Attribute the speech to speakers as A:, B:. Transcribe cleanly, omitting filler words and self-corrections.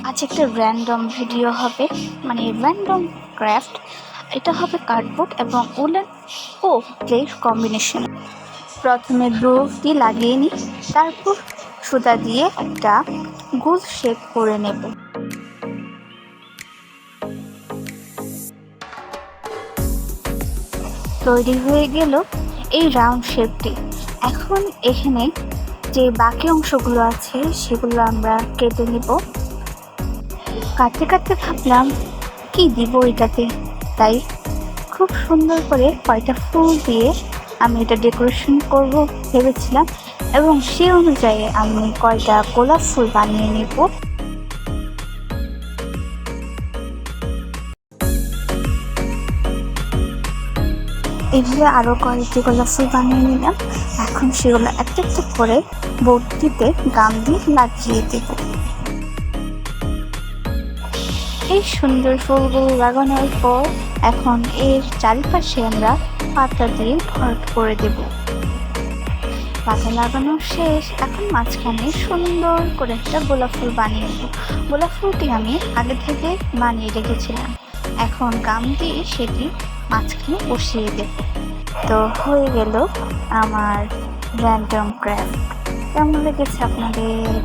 A: আজ একটা random video হবে, মানে র্যান্ডম ক্রাফট। এটা হবে কার্ডবোর্ড এবং উলেন ও ক্লের কম্বিনেশন। প্রথমে গ্লুটি লাগিয়ে নিই, তারপর সুতা দিয়ে একটা গোল শেপ করে নেব। তৈরি হয়ে গেল এই রাউন্ড শেপটি। এখন এখানে যে বাকি অংশগুলো আছে সেগুলো আমরা কেটে নেব। কাটতে কাটতে ভাবলাম কি দিব এটাতে, তাই খুব সুন্দর করে কয়টা ফুল দিয়ে আমি এটা ডেকোরেশন করব ভেবেছিলাম, এবং সে অনুযায়ী আমি কয়টা গোলাপ ফুল বানিয়ে নেব। এইভাবে আরও কয়েকটি গোলাপ ফুল বানিয়ে নিলাম। এখন সেগুলো একটা একটা করে বোর্ডটিতে গাম দিয়ে লাগিয়ে দেব। এই সুন্দর ফুলগুলো লাগানোর পর এখন এর চারিপাশে আমরা পাতা দিয়ে ভরাট করে দেব। পাতা লাগানো শেষ, এখন মাঝখানে সুন্দর করে একটা গোলাপ ফুল বানিয়ে নেব। গোলাপ ফুলটি আমি আগে থেকে বানিয়ে রেখেছিলাম, এখন গাম দিয়ে সেটি মাঝখানে বসিয়ে দেব। তো হয়ে গেল আমার র্যান্ডম ক্রাফট। কেমন লেগেছে আপনাদের?